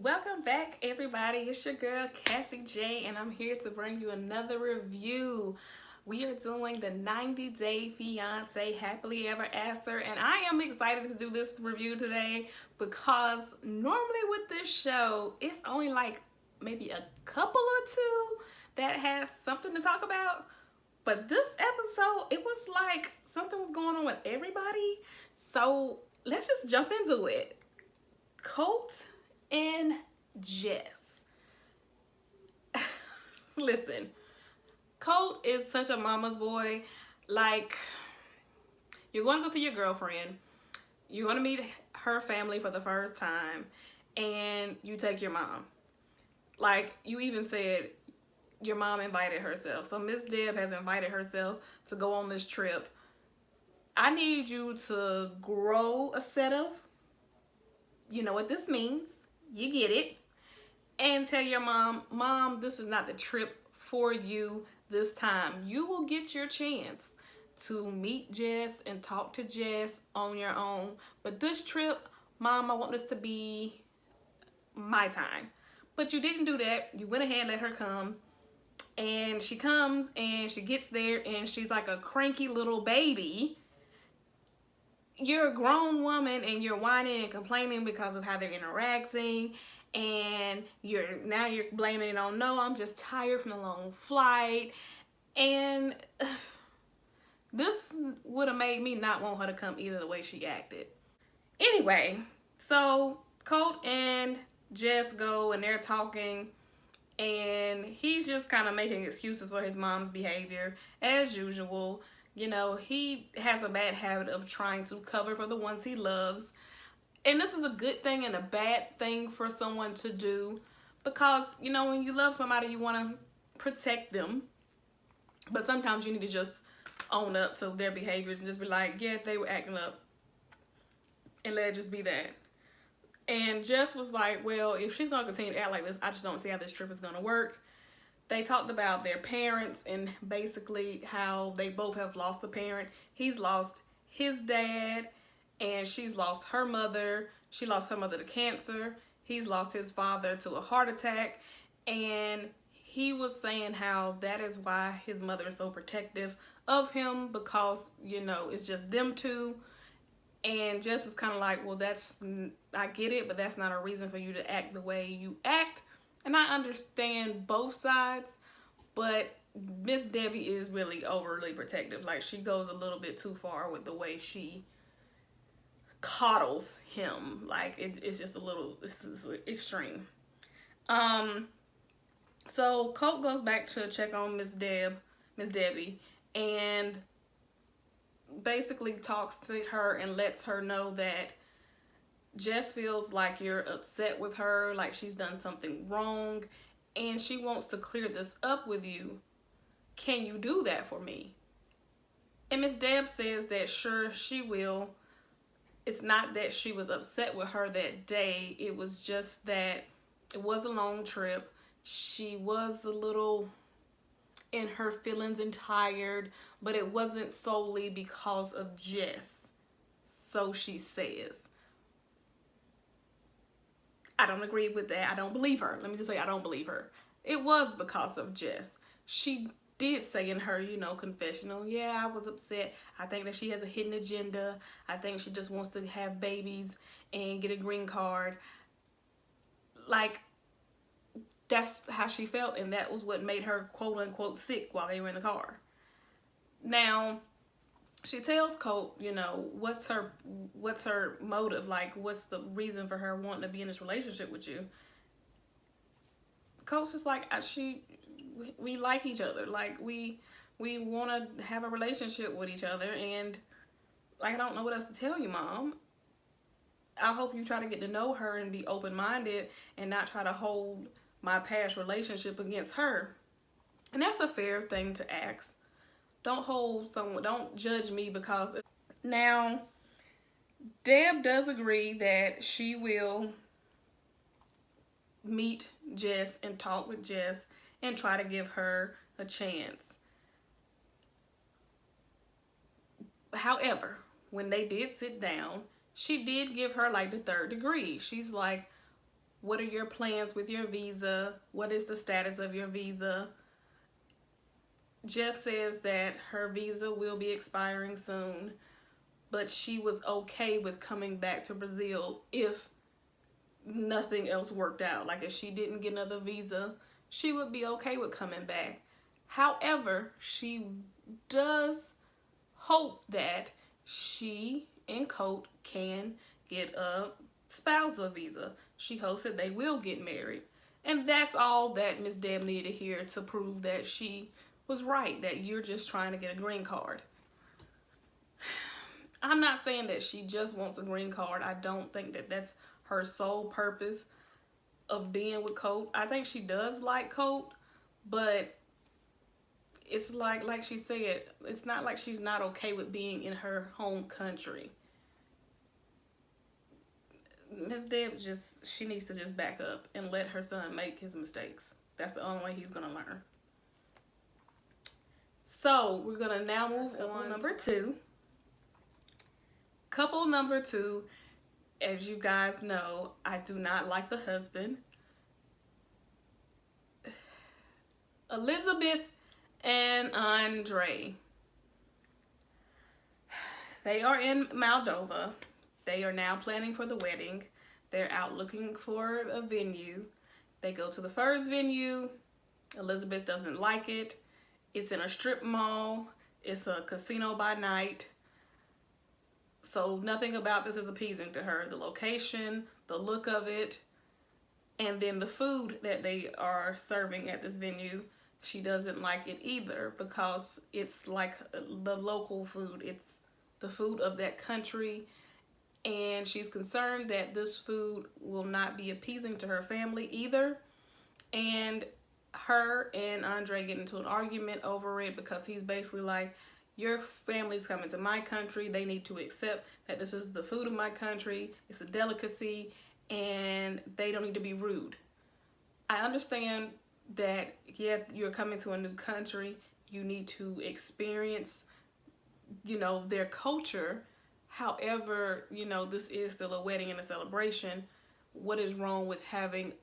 Welcome back, everybody. It's your girl Cassie J, and I'm here to bring you another review. We are doing the 90-Day Fiancé Happily Ever After, and I am excited to do this review today because normally with this show, it's only like maybe a couple or two that has something to talk about. But this episode, it was like something was going on with everybody. So let's just jump into it. Colt and Jess. Listen, Colt is such a mama's boy. Like, you're going to go see your girlfriend. You're going to meet her family for the first time. And you take your mom. Like, you even said your mom invited herself. So Miss Deb has invited herself to go on this trip. I need you to grow a set of, you know what this means. You get it. And tell your mom, this is not the trip for you this time. You will get your chance to meet Jess and talk to Jess on your own. But this trip, Mom, I want this to be my time. But you didn't do that. You went ahead and let her come. And she comes and she gets there and she's like a cranky little baby. You're a grown woman and you're whining and complaining because of how they're interacting, and you're blaming it on, no, I'm just tired from the long flight. And this would have made me not want her to come either, the way she acted. Anyway, so Colt and Jess go and they're talking, and he's just kind of making excuses for his mom's behavior as usual. You know, he has a bad habit of trying to cover for the ones he loves. And this is a good thing and a bad thing for someone to do because, you know, when you love somebody, you want to protect them. But sometimes you need to just own up to their behaviors and just be like, yeah, they were acting up. And let it just be that. And Jess was like, well, if she's going to continue to act like this, I just don't see how this trip is going to work. They talked about their parents and basically how they both have lost a parent. He's lost his dad and she's lost her mother. She lost her mother to cancer. He's lost his father to a heart attack. And he was saying how that is why his mother is so protective of him because, you know, it's just them two. And Jess is kind of like, well, I get it, but that's not a reason for you to act the way you act. And I understand both sides, but Miss Debbie is really overly protective. Like, she goes a little bit too far with the way she coddles him. Like, it's just a little, it's extreme. So Colt goes back to check on Miss Debbie, and basically talks to her and lets her know that Jess feels like you're upset with her, like she's done something wrong, and she wants to clear this up with you. Can you do that for me? And Miss Deb says that sure, she will. It's not that she was upset with her that day. It was just that it was a long trip. She was a little in her feelings and tired, but it wasn't solely because of Jess. So she says. I don't agree with that. I don't believe her. Let me just say I don't believe her. It was because of Jess. She did say in her, you know, confessional, yeah, I was upset. I think that she has a hidden agenda. I think she just wants to have babies and get a green card. Like, that's how she felt, and that was what made her quote unquote sick while they were in the car. Now, she tells Colt, you know, what's her motive? Like, what's the reason for her wanting to be in this relationship with you? Colt's just like, we like each other. Like, we want to have a relationship with each other, and like, I don't know what else to tell you, Mom. I hope you try to get to know her and be open-minded and not try to hold my past relationship against her. And that's a fair thing to ask. Don't judge me because... Now, Deb does agree that she will meet Jess and talk with Jess and try to give her a chance. However, when they did sit down, she did give her like the third degree. She's like, What are your plans with your visa? What is the status of your visa? Jess says that her visa will be expiring soon, but she was okay with coming back to Brazil if nothing else worked out. Like if she didn't get another visa, she would be okay with coming back. However, she does hope that she and Colt can get a spousal visa. She hopes that they will get married. And that's all that Miss Deb needed to hear to prove that she was right, that you're just trying to get a green card. I'm not saying that she just wants a green card. I don't think that that's her sole purpose of being with Colt. I think she does like Colt, but it's like she said, it's not like she's not okay with being in her home country. Miss Deb she needs to just back up and let her son make his mistakes. That's the only way he's gonna learn. So we're gonna now move on. Number two. Couple number two, as you guys know, I do not like the husband. Elizabeth and Andre. They are in Moldova. They are now planning for the wedding. They're out looking for a venue. They go to the first venue. Elizabeth doesn't like it. It's in a strip mall. It's a casino by night. So nothing about this is appeasing to her. The location, the look of it, and then the food that they are serving at this venue, she doesn't like it either because it's like the local food. It's the food of that country, and she's concerned that this food will not be appeasing to her family either. And her and Andre get into an argument over it because he's basically like, your family's coming to my country. They need to accept that this is the food of my country. It's a delicacy, and they don't need to be rude. I understand that, yeah, you're coming to a new country. You need to experience, their culture. However, this is still a wedding and a celebration. What is wrong with having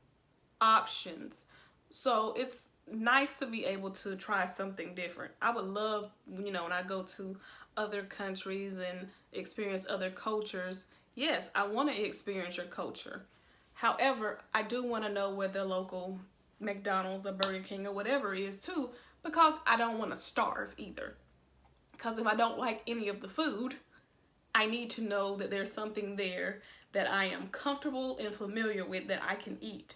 options? So it's nice to be able to try something different. I would love, when I go to other countries and experience other cultures. Yes, I want to experience your culture. However, I do want to know where the local McDonald's or Burger King or whatever is too, because I don't want to starve either. Because if I don't like any of the food, I need to know that there's something there that I am comfortable and familiar with that I can eat.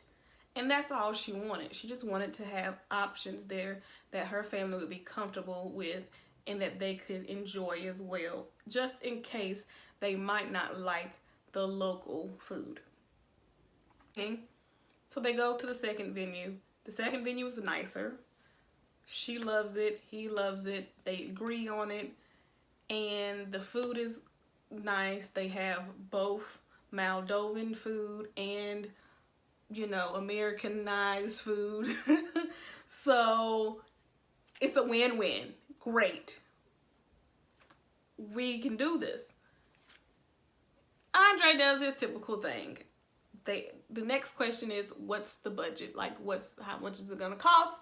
And that's all she wanted. She just wanted to have options there that her family would be comfortable with and that they could enjoy as well, just in case they might not like the local food. Okay. So they go to the second venue. The second venue is nicer. She loves it. He loves it. They agree on it. And the food is nice. They have both Moldovan food and Americanized food. So it's a win-win. Great. We can do this. Andre does his typical thing. The next question is, what's the budget? Like, how much is it gonna cost?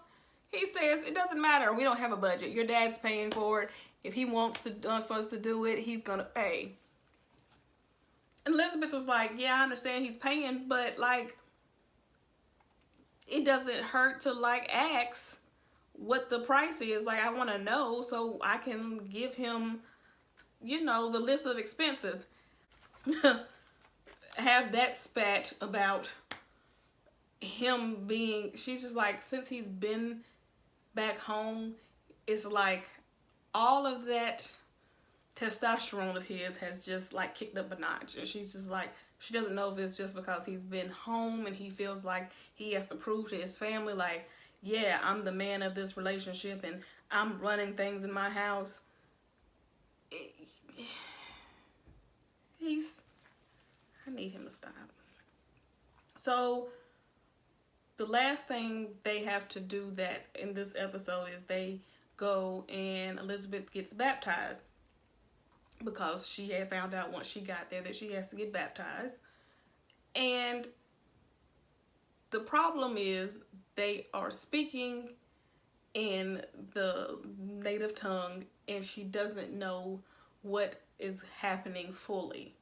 He says, it doesn't matter. We don't have a budget. Your dad's paying for it. If he wants us to do it, he's gonna pay. And Elizabeth was like, yeah, I understand he's paying, but like, it doesn't hurt to ask what the price is. Like, I want to know so I can give him, the list of expenses. Have that spat about him being, she's just like, since he's been back home, it's like all of that testosterone of his has just kicked up a notch. And she's just like, she doesn't know if it's just because he's been home and he feels like he has to prove to his family, like, yeah, I'm the man of this relationship and I'm running things in my house. I need him to stop. So the last thing they have to do that in this episode is they go and Elizabeth gets baptized, because she had found out once she got there that she has to get baptized. And the problem is they are speaking in the native tongue and she doesn't know what is happening fully.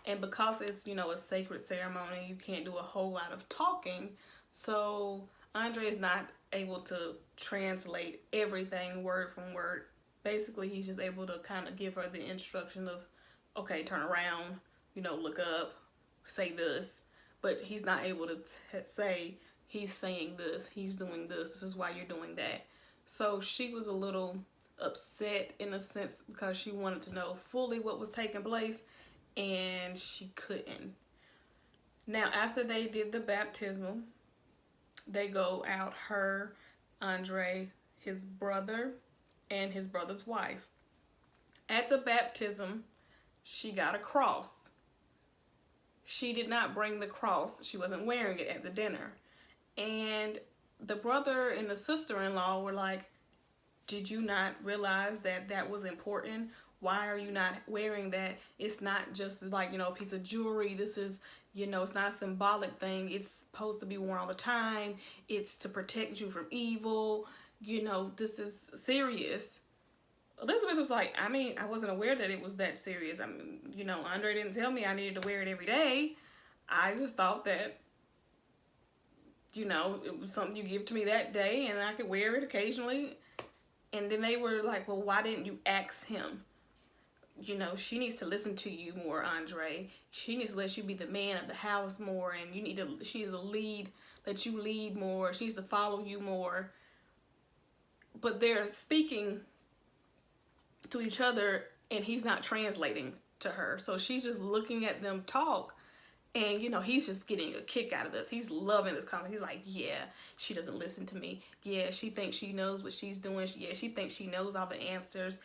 And because it's, a sacred ceremony, you can't do a whole lot of talking. So Andre is not able to translate everything word from word. Basically, he's just able to kind of give her the instruction of, okay, turn around, look up, say this. But he's not able to say, he's saying this, he's doing this is why you're doing that. So she was a little upset in a sense because she wanted to know fully what was taking place and she couldn't. Now, after they did the baptismal, they go out, her, Andre, his brother, and his brother's wife. At the baptism, she got a cross. She did not bring the cross. She wasn't wearing it at the dinner. And the brother and the sister-in-law were like, did you not realize that that was important? Why are you not wearing that? It's not just like, a piece of jewelry. This is, it's not a symbolic thing. It's supposed to be worn all the time. It's to protect you from evil. This is serious. Elizabeth was like, I wasn't aware that it was that serious. Andre didn't tell me I needed to wear it every day. I just thought that, it was something you give to me that day and I could wear it occasionally. And then they were like, well, why didn't you ask him? She needs to listen to you more, Andre. She needs to let you be the man of the house more, and she needs to lead, let you lead more. She needs to follow you more. But they're speaking to each other, and he's not translating to her. So she's just looking at them talk, and, he's just getting a kick out of this. He's loving this conversation. He's like, yeah, she doesn't listen to me. Yeah, she thinks she knows what she's doing. Yeah, she thinks she knows all the answers.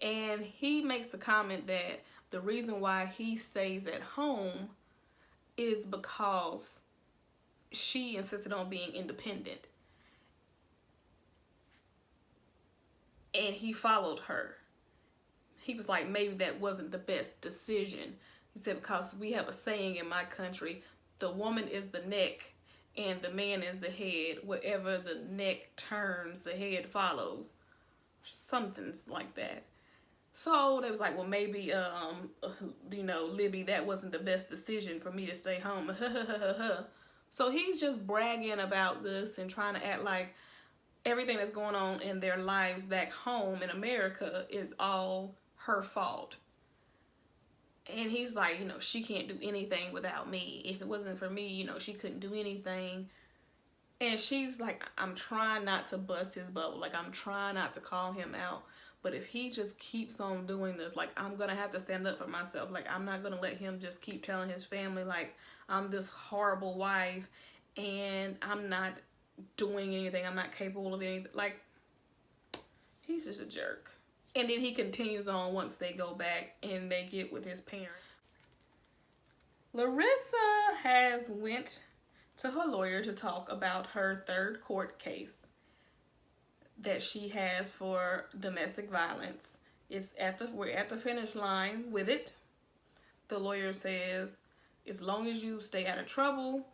And he makes the comment that the reason why he stays at home is because she insisted on being independent. And he followed her. He was like, maybe that wasn't the best decision. He said, because we have a saying in my country, the woman is the neck and the man is the head. Wherever the neck turns, the head follows. Something's like that. So they was like, well, maybe, Libby, that wasn't the best decision for me to stay home. So he's just bragging about this and trying to act like everything that's going on in their lives back home in America is all her fault. And he's like, she can't do anything without me. If it wasn't for me, she couldn't do anything. And she's like, I'm trying not to bust his bubble. Like, I'm trying not to call him out. But if he just keeps on doing this, like, I'm going to have to stand up for myself. Like, I'm not going to let him just keep telling his family, like, I'm this horrible wife and I'm not doing anything. I'm not capable of anything. Like, he's just a jerk. And then he continues on once they go back and they get with his parents. Larissa has went to her lawyer to talk about her third court case that she has for domestic violence. We're at the finish line with it. The lawyer says, as long as you stay out of trouble,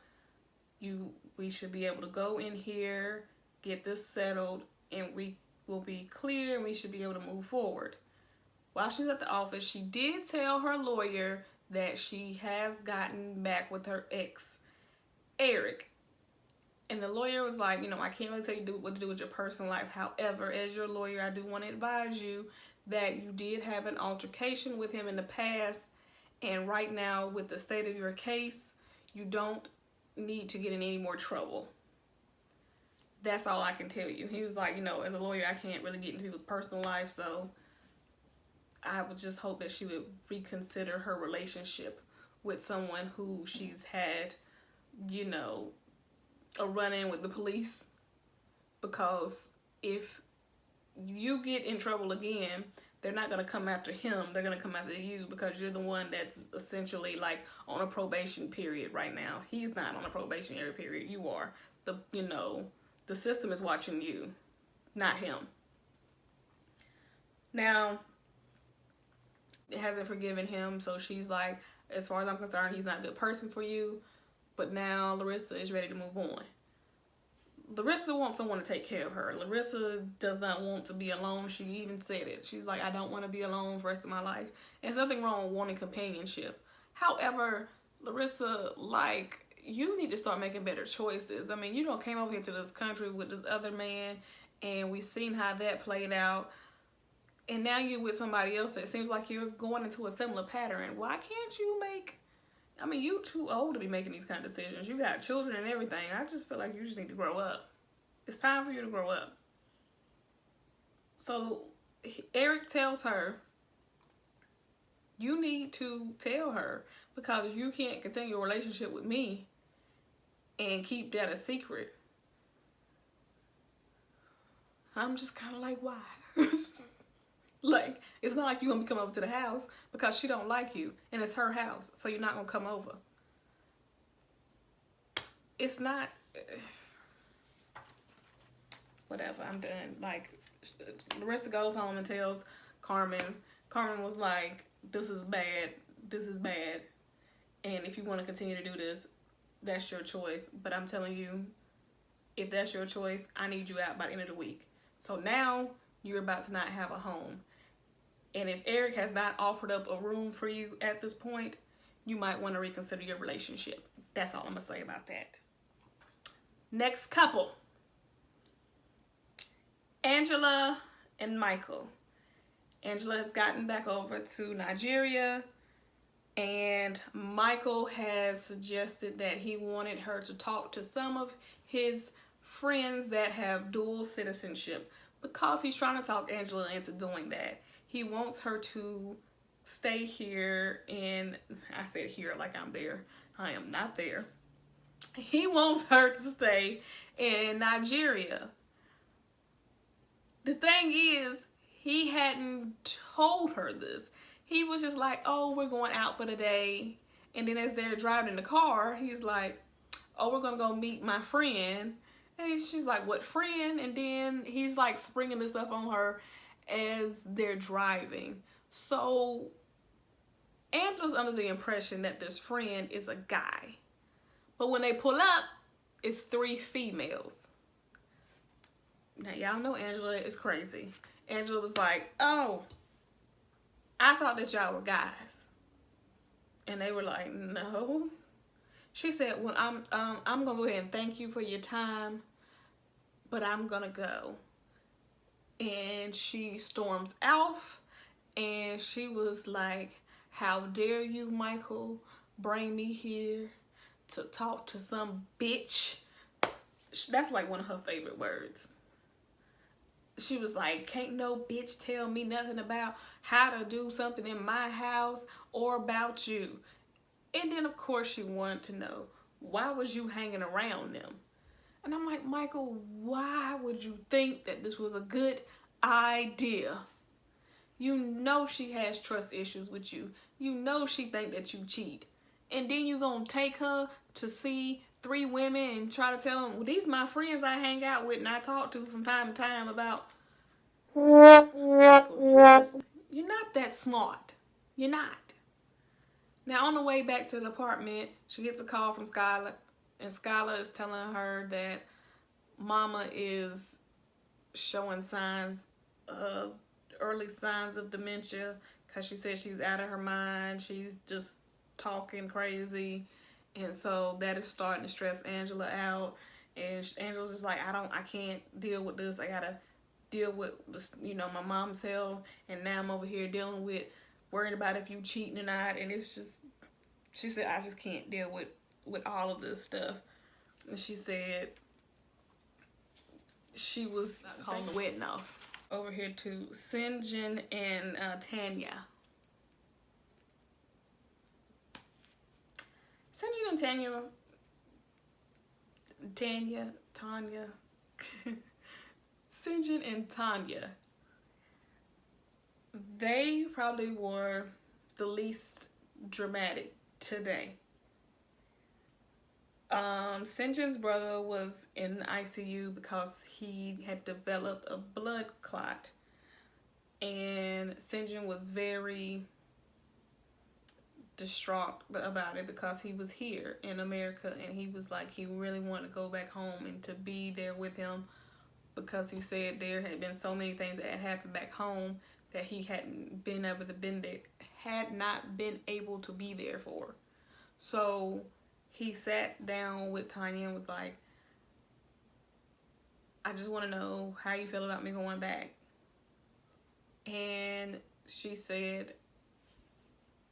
we should be able to go in here, get this settled, and we will be clear and we should be able to move forward. While she's at the office, she did tell her lawyer that she has gotten back with her ex, Eric. And the lawyer was like, I can't really tell you what to do with your personal life. However, as your lawyer, I do want to advise you that you did have an altercation with him in the past. And right now, with the state of your case, you don't need to get in any more trouble. That's all I can tell you. He was like, as a lawyer, I can't really get into people's personal life. So I would just hope that she would reconsider her relationship with someone who she's had, a run-in with the police, because if you get in trouble again, they're not going to come after him. They're going to come after you because you're the one that's essentially like on a probation period right now. He's not on a probationary period. You are. The system is watching you, not him. Now, it hasn't forgiven him, so she's like, as far as I'm concerned, he's not a good person for you. but now Larissa is ready to move on. Larissa wants someone to take care of her. Larissa does not want to be alone. She even said it. She's like, I don't want to be alone for the rest of my life. And there's nothing wrong with wanting companionship. However, Larissa, like, you need to start making better choices. I mean, you don't came over here to this country with this other man, and we've seen how that played out. And now you're with somebody else that seems like you're going into a similar pattern. Why can't you make... I mean, you too old to be making these kind of decisions. You got children and everything. I just feel like you just need to grow up. It's time for you to grow up. So Eric tells her, you need to tell her, because you can't continue a relationship with me and keep that a secret. I'm just kind of like, why? Like, it's not like you're going to come over to the house, because she don't like you, and it's her house, so you're not going to come over. It's not... Whatever, I'm done. Like, Larissa goes home and tells Carmen. Carmen was like, this is bad. This is bad. And if you want to continue to do this, that's your choice. But I'm telling you, if that's your choice, I need you out by the end of the week. So now you're about to not have a home. And if Eric has not offered up a room for you at this point, you might want to reconsider your relationship. That's all I'm going to say about that. Next couple. Angela and Michael. Angela has gotten back over to Nigeria, and Michael has suggested that he wanted her to talk to some of his friends that have dual citizenship, because he's trying to talk Angela into doing that. He wants her to stay here in, I said here like I'm there. I am not there. He wants her to stay in Nigeria. The thing is, he hadn't told her this. He was just like, oh, we're going out for the day. And then as they're driving in the car, he's like, oh, we're going to go meet my friend. And she's like, what friend? And then he's like springing this stuff on her as they're driving. So Angela's under the impression that this friend is a guy. But when they pull up, it's 3 females. Now, y'all know Angela is crazy. Angela was like, oh, I thought that y'all were guys. And they were like, no. She said, well, I'm going to go ahead and thank you for your time, but I'm going to go. And she storms off, and she was like, how dare you, Michael, bring me here to talk to some bitch. That's like one of her favorite words. She was like, can't no bitch tell me nothing about how to do something in my house or about you. And then, of course, she wanted to know, why was you hanging around them? And I'm like, Michael, why would you think that this was a good idea? You know she has trust issues with you. You know she think that you cheat. And then you gonna take her to see 3 women and try to tell them, well, these my friends I hang out with and I talk to from time to time about. You're not that smart. You're not. Now, on the way back to the apartment, she gets a call from Skylar, and Skylar is telling her that Mama is showing early signs of dementia, because she said she's out of her mind. She's just talking crazy, and so that is starting to stress Angela out. And Angela's just like, I can't deal with this. I gotta deal with this, my mom's health, and now I'm over here dealing with worrying about if you cheating or not. And it's just, she said, I just can't deal with all of this stuff. And she said she was calling the wedding off. Over here to Sinjin and Tanya. Sinjin and Tanya. Sinjin and Tanya. They probably were the least dramatic today. Sinjin's brother was in the ICU because he had developed a blood clot, and Sinjin was very distraught about it because he was here in America, and he was like, he really wanted to go back home and to be there with him, because he said there had been so many things that had happened back home that he hadn't been able to been there, had not been able to be there for. So he sat down with Tanya and was like, I just want to know how you feel about me going back. And she said,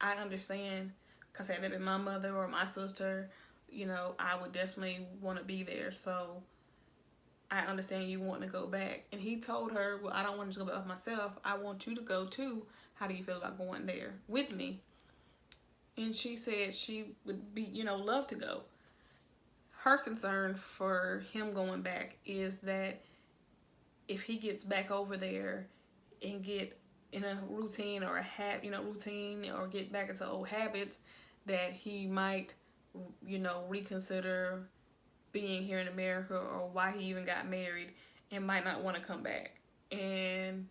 I understand, because had it been my mother or my sister, I would definitely want to be there. So I understand you want to go back. And he told her, well, I don't want to go back myself. I want you to go too. How do you feel about going there with me? And she said she would be, love to go. Her concern for him going back is that if he gets back over there and get in a routine or routine, or get back into old habits, that he might, reconsider being here in America, or why he even got married, and might not want to come back. And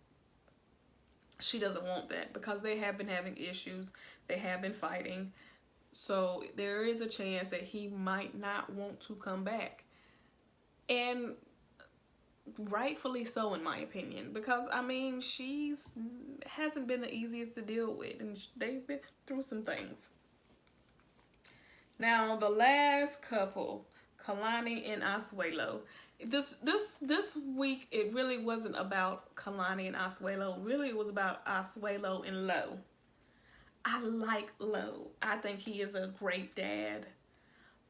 she doesn't want that, because they have been having issues. They have been fighting. So there is a chance that he might not want to come back. And rightfully so, in my opinion, because she's hasn't been the easiest to deal with, and they've been through some things. Now, the last couple, Kalani and Isuelo. This week, it really wasn't about Kalani and Isuelo. Really, it was about Isuelo and Lo. I like Lo. I think he is a great dad.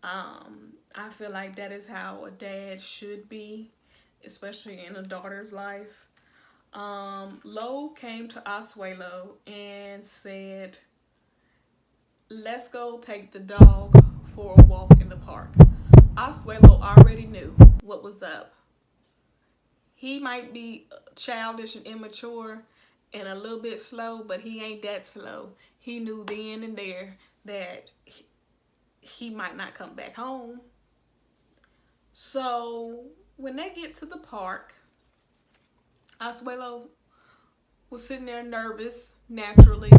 I feel like that is how a dad should be, especially in a daughter's life. Lo came to Isuelo and said, let's go take the dog for a walk in the park. Isuelo already knew what was up. He might be childish and immature and a little bit slow, but he ain't that slow. He knew then and there that he might not come back home. So when they get to the park, Isuelo was sitting there nervous, naturally,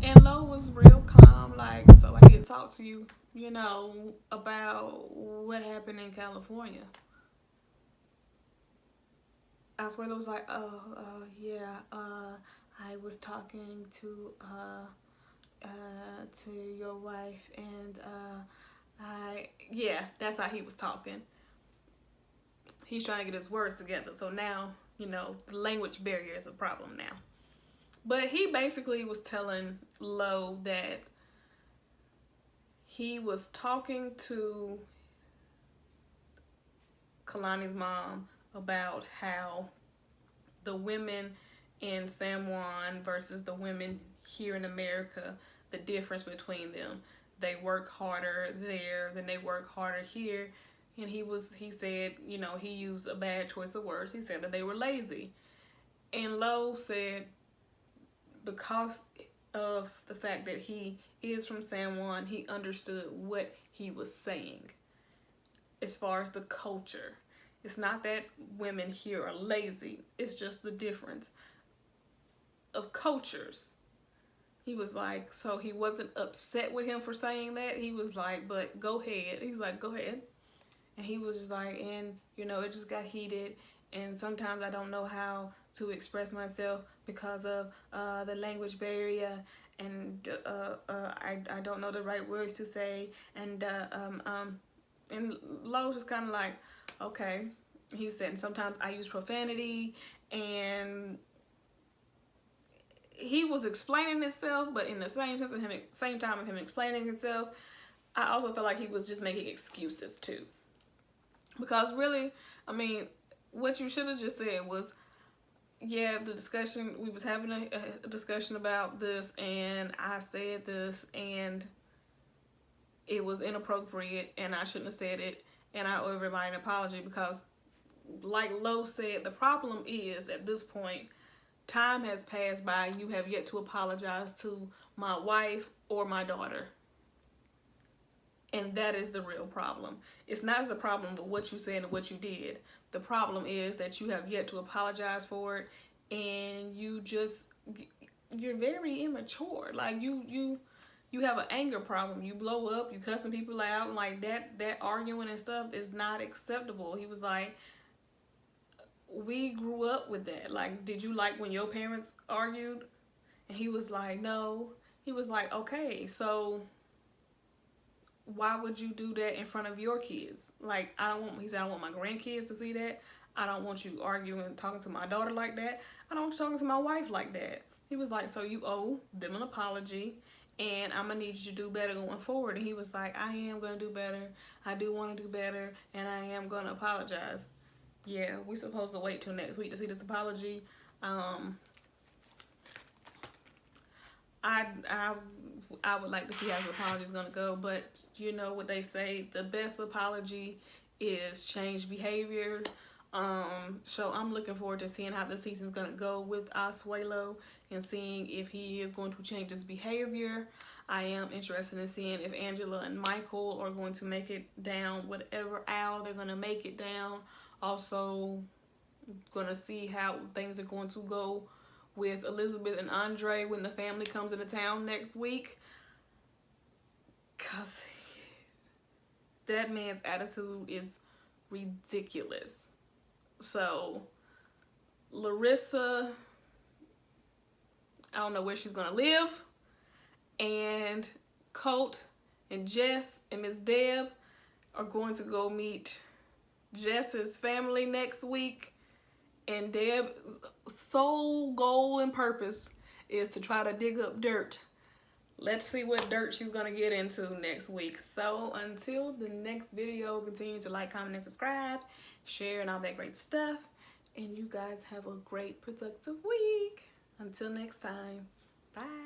and Lo was real calm, like, so I need to talk to you, about what happened in California. Isuelo was like, yeah, I was talking to your wife, and that's how he was talking. He's trying to get his words together, so now, the language barrier is a problem now. But he basically was telling Lo that he was talking to Kalani's mom about how the women in San Juan versus the women here in America, the difference between them. They work harder there than they work harder here. And he said, he used a bad choice of words. He said that they were lazy. And Lo said, because of the fact that he is from San Juan, he understood what he was saying as far as the culture. It's not that women here are lazy. It's just the difference of cultures. He was like, so he wasn't upset with him for saying that. He was like, but go ahead. He's like, go ahead. And he was just like, and, it just got heated. And sometimes I don't know how to express myself because of the language barrier. And I don't know the right words to say. And Lo was just kind of like, okay. He was saying sometimes I use profanity, and he was explaining himself, but in the same time of him explaining himself, I also felt like he was just making excuses too. Because really, what you should have just said was, yeah, the discussion, we was having a discussion about this, and I said this, and it was inappropriate, and I shouldn't have said it, and I owe everybody an apology, because like Lo said, the problem is, at this point, time has passed by. You have yet to apologize to my wife or my daughter. And that is the real problem. It's not just a problem with what you said and what you did. The problem is that you have yet to apologize for it, and you're very immature. Like, you you have an anger problem. You blow up, you cussing people out, and like that arguing and stuff is not acceptable. He was like, we grew up with that. Like, did you like when your parents argued? And he was like, no. He was like, okay, so why would you do that in front of your kids? Like, he said, I don't want my grandkids to see that. I don't want you arguing and talking to my daughter like that. I don't want you talking to my wife like that. He was like, so you owe them an apology, and I'm going to need you to do better going forward. And he was like, I am going to do better. I do want to do better, and I am going to apologize. Yeah, we're supposed to wait till next week to see this apology. I would like to see how his apology is going to go, but you know what they say, the best apology is change behavior. So I'm looking forward to seeing how the season's going to go with Isuelo and seeing if he is going to change his behavior. I am interested in seeing if Angela and Michael are going to make it down, whatever aisle they're going to make it down. Also, going to see how things are going to go with Elizabeth and Andre when the family comes into town next week. Because that man's attitude is ridiculous. So, Larissa, I don't know where she's going to live. And Colt and Jess and Miss Deb are going to go meet Jess's family next week. And Deb's sole goal and purpose is to try to dig up dirt. Let's see what dirt she's going to get into next week. So until the next video, continue to like, comment, and subscribe, share, and all that great stuff. And you guys have a great, productive week. Until next time. Bye.